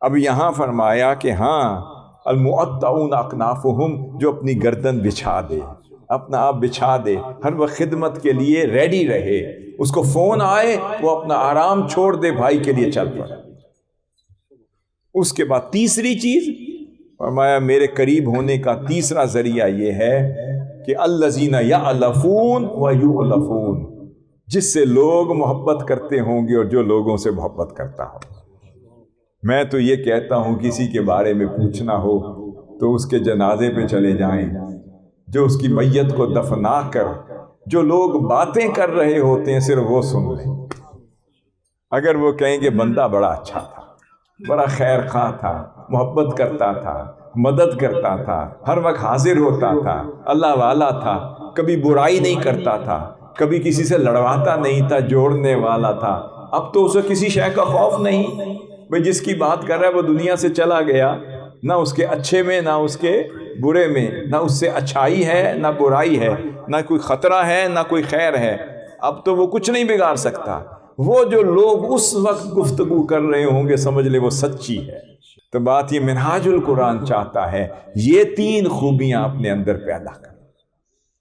اب یہاں فرمایا کہ ہاں المعطعون اکنافہم، جو اپنی گردن بچھا دے، اپنا آپ بچھا دے، ہر وقت خدمت کے لیے ریڈی رہے، اس کو فون آئے وہ اپنا آرام چھوڑ دے، بھائی کے لیے چل پڑے۔ اس کے بعد تیسری چیز فرمایا میرے قریب ہونے کا تیسرا ذریعہ یہ ہے کہ الذین یألفون ویؤلفون، جس سے لوگ محبت کرتے ہوں گے اور جو لوگوں سے محبت کرتا ہو۔ میں تو یہ کہتا ہوں کسی کے بارے میں پوچھنا ہو تو اس کے جنازے پہ چلے جائیں، جو اس کی میت کو دفنا کر جو لوگ باتیں کر رہے ہوتے ہیں صرف وہ سن لیں۔ اگر وہ کہیں کہ بندہ بڑا اچھا تھا، بڑا خیر خواہ تھا، محبت کرتا تھا، مدد کرتا تھا، ہر وقت حاضر ہوتا تھا، اللہ والا تھا، کبھی برائی نہیں کرتا تھا، کبھی کسی سے لڑواتا نہیں تھا، جوڑنے والا تھا، اب تو اسے کسی شے کا خوف نہیں، بھئی جس کی بات کر رہا ہے وہ دنیا سے چلا گیا، نہ اس کے اچھے میں نہ اس کے برے میں، نہ اس سے اچھائی ہے نہ برائی ہے، نہ کوئی خطرہ ہے نہ کوئی خیر ہے، اب تو وہ کچھ نہیں بگاڑ سکتا۔ وہ جو لوگ اس وقت گفتگو کر رہے ہوں گے سمجھ لے وہ سچی ہے۔ تو بات یہ منہاج القرآن چاہتا ہے یہ 3 خوبیاں اپنے اندر پیدا کر،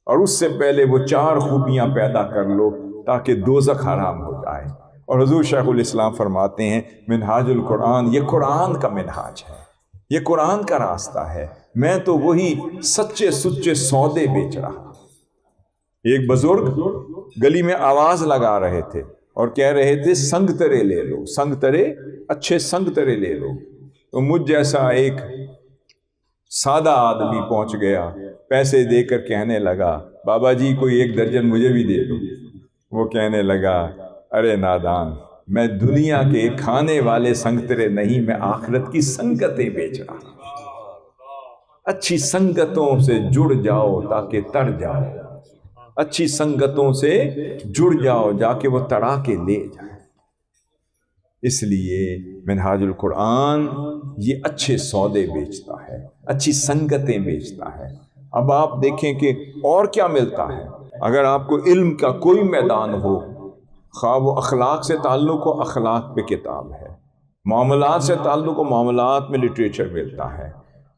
اور اس سے پہلے وہ 4 خوبیاں پیدا کر لو تاکہ دوزخ حرام ہو جائے۔ اور حضور شیخ الاسلام فرماتے ہیں منہاج القرآن یہ قرآن کا منہاج ہے، یہ قرآن کا راستہ ہے، میں تو وہی سچے سچے سودے بیچ رہا۔ ایک بزرگ گلی میں آواز لگا رہے تھے اور کہہ رہے تھے سنگترے لے لو، سنگترے، اچھے سنگترے لے لو۔ تو مجھ جیسا ایک سادہ آدمی پہنچ گیا، پیسے دے کر کہنے لگا بابا جی کوئی 1 درجن مجھے بھی دے دو۔ وہ کہنے لگا ارے نادان، میں دنیا کے کھانے والے سنگترے نہیں، میں آخرت کی سنگتیں بیچ رہا ہوں۔ اچھی سنگتوں سے جڑ جاؤ تاکہ تر جاؤ، اچھی سنگتوں سے جڑ جاؤ جا کے وہ تڑا کے لے جائے۔ اس لیے منہاج القرآن یہ اچھے سودے بیچتا ہے، اچھی سنگتیں بیچتا ہے۔ اب آپ دیکھیں کہ اور کیا ملتا ہے۔ اگر آپ کو علم کا کوئی میدان ہو، خواہ وہ اخلاق سے تعلق ہو، اخلاق پہ کتاب ہے، معاملات سے تعلق ہو، معاملات میں لٹریچر ملتا ہے،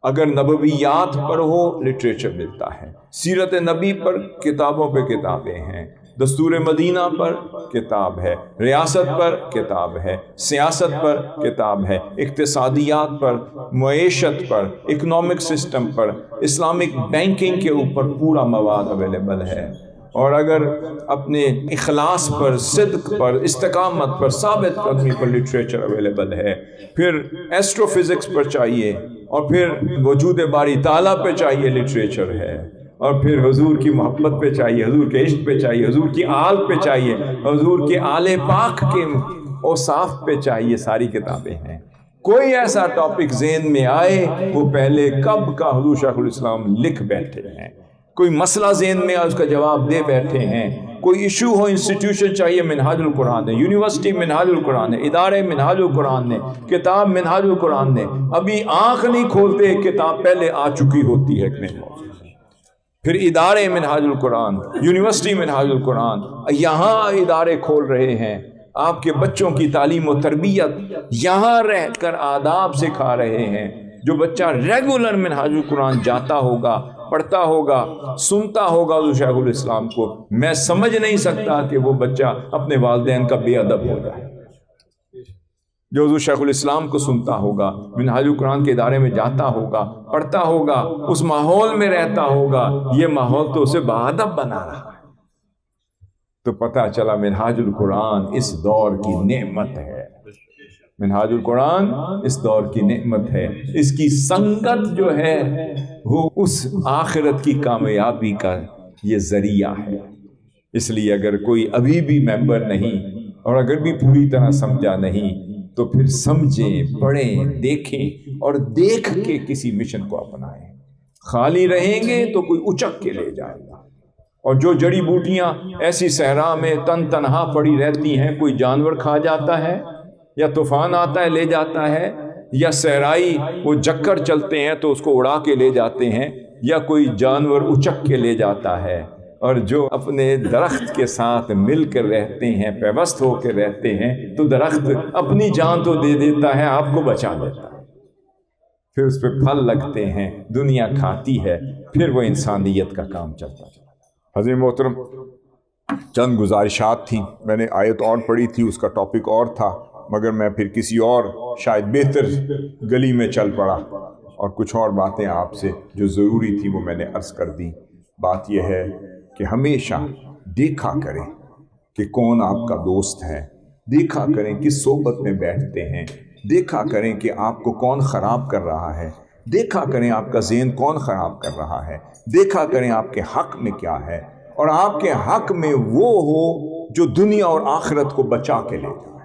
اگر نبویات پر ہو لٹریچر ملتا ہے، سیرت نبی پر کتابوں پہ کتابیں ہیں، دستور مدینہ پر کتاب ہے، ریاست پر کتاب ہے، سیاست پر کتاب ہے، اقتصادیات پر، معیشت پر، اکنامک سسٹم پر، اسلامک بینکنگ کے اوپر پورا مواد اویلیبل ہے۔ اور اگر اپنے اخلاص پر، صدق پر، استقامت پر، ثابت قدمی پر لٹریچر اویلیبل ہے، پھر ایسٹرو فزکس پر چاہیے، اور پھر وجود باری تعالیٰ پہ چاہیے لٹریچر ہے، اور پھر حضور کی محبت پہ چاہیے، حضور کے عشق پہ چاہیے، حضور کی آل پہ چاہیے، حضور کے آل پاک کے اوصاف پہ چاہیے، ساری کتابیں ہیں۔ کوئی ایسا ٹاپک ذہن میں آئے وہ پہلے کب کا حضور شیخ الاسلام لکھ بیٹھے ہیں، کوئی مسئلہ ذہن میں آئے اس کا جواب دے بیٹھے ہیں، کوئی ایشو ہو، انسٹیٹیوشن چاہیے، منہاج القرآن ہے، یونیورسٹی منہاج القرآن ہے، ادارے منہاج القرآن نے، کتاب منہاج القرآن نے، ابھی آنکھ نہیں کھولتے کتاب پہلے آ چکی ہوتی ہے ایک موضوع، پھر ادارے منہاج القرآن، یونیورسٹی منہاج القرآن، یہاں ادارے کھول رہے ہیں، آپ کے بچوں کی تعلیم و تربیت یہاں رہ کر آداب سکھا رہے ہیں۔ جو بچہ ریگولر منہاج القرآن جاتا ہوگا، پڑھتا ہوگا، سنتا ہوگا حضور شیخ الاسلام کو، میں سمجھ نہیں سکتا کہ وہ بچہ اپنے والدین کا بے ادب ہو جائے۔ جو حضور شیخ الاسلام کو سنتا ہوگا، منہاج القرآن کے ادارے میں جاتا ہوگا، پڑھتا ہوگا، اس ماحول میں رہتا ہوگا، یہ ماحول تو اسے باادب بنا رہا ہے۔ تو پتہ چلا منہاج القرآن اس دور کی نعمت ہے، منہاج القرآن اس دور کی نعمت ہے، اس کی سنگت جو ہے وہ اس آخرت کی کامیابی کا یہ ذریعہ ہے۔ اس لیے اگر کوئی ابھی بھی ممبر نہیں اور اگر بھی پوری طرح سمجھا نہیں تو پھر سمجھیں، پڑھیں، دیکھیں اور دیکھ کے کسی مشن کو اپنائیں۔ خالی رہیں گے تو کوئی اچک کے لے جائے گا، اور جو جڑی بوٹیاں ایسی صحرا میں تنہا پڑی رہتی ہیں، کوئی جانور کھا جاتا ہے یا طوفان آتا ہے لے جاتا ہے، یا صحرائی وہ جکر چلتے ہیں تو اس کو اڑا کے لے جاتے ہیں، یا کوئی جانور اچک کے لے جاتا ہے، اور جو اپنے درخت کے ساتھ مل کر رہتے ہیں، پیوست ہو کے رہتے ہیں، تو درخت اپنی جان تو دے دیتا ہے، آپ کو بچا لیتا ہے، پھر اس پہ پھل لگتے ہیں، دنیا کھاتی ہے، پھر وہ انسانیت کا کام چلتا ہے۔ حضرت محترم، چند گزارشات تھیں، میں نے آیت اور پڑھی تھی، اس کا ٹاپک اور تھا، مگر میں پھر کسی اور شاید بہتر گلی میں چل پڑا اور کچھ اور باتیں آپ سے جو ضروری تھی وہ میں نے عرض کر دی۔ بات یہ ہے کہ ہمیشہ دیکھا کریں کہ کون آپ کا دوست ہے، دیکھا کریں کس صحبت میں بیٹھتے ہیں، دیکھا کریں کہ آپ کو کون خراب کر رہا ہے، دیکھا کریں آپ کا ذہن کون خراب کر رہا ہے، دیکھا کریں آپ کے حق میں کیا ہے، اور آپ کے حق میں وہ ہو جو دنیا اور آخرت کو بچا کے لے جائے۔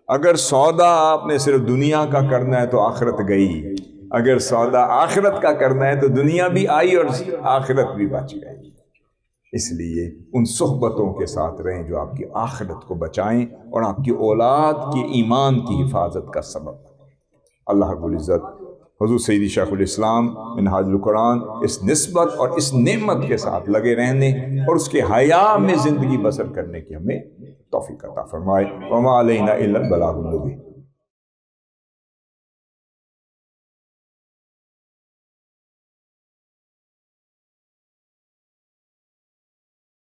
اگر سودا آپ نے صرف دنیا کا کرنا ہے تو آخرت گئی، اگر سودا آخرت کا کرنا ہے تو دنیا بھی آئی اور آخرت بھی بچ گئی۔ اس لیے ان صحبتوں کے ساتھ رہیں جو آپ کی آخرت کو بچائیں اور آپ کی اولاد کی ایمان کی حفاظت کا سبب۔ اللہ رب العزت حضور سیدی شیخ الاسلام منہاج القرآن اس نسبت اور اس نعمت کے ساتھ لگے رہنے اور اس کے حیا میں زندگی بسر کرنے کی ہمیں توفیق عطا فرمائے۔ وما علینا الا البلاغ المبین۔